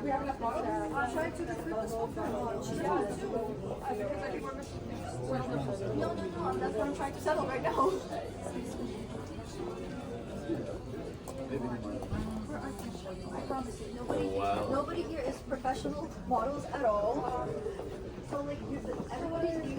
We have enough models? I'm trying to recruit this one for launch. Yeah, too. Because I think we're missing things. No, that's what I'm trying to settle right now. I promise you, nobody here is professional models at all. So like, everybody's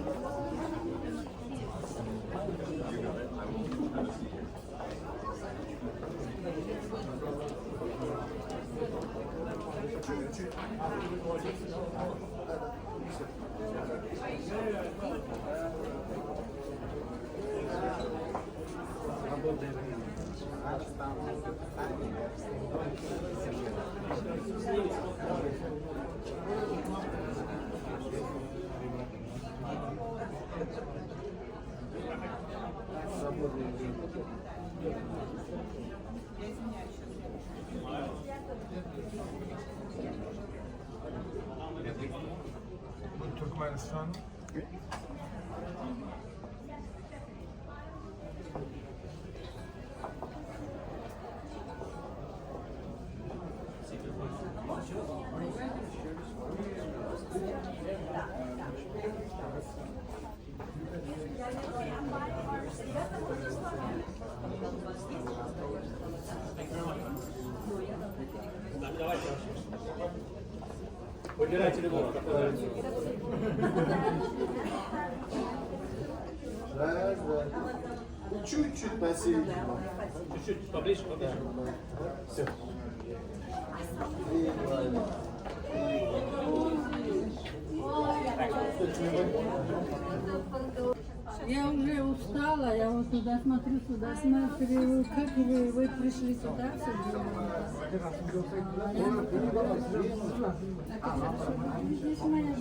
Turkmenistan. Чуть-чуть посередине. Чуть-чуть поближе, поближе. Все. Я уже устала, я вот туда смотрю, как вы пришли сюда, здесь моя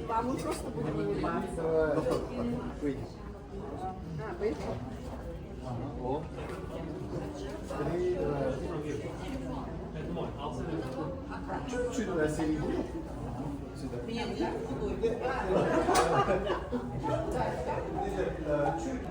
Вам просто будет улыбаться. Чуть-чуть посередине. Чуть.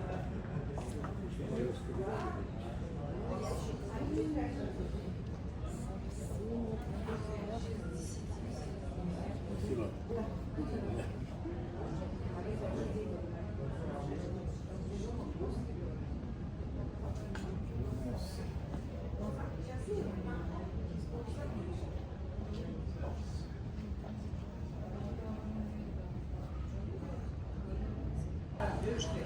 Девушки,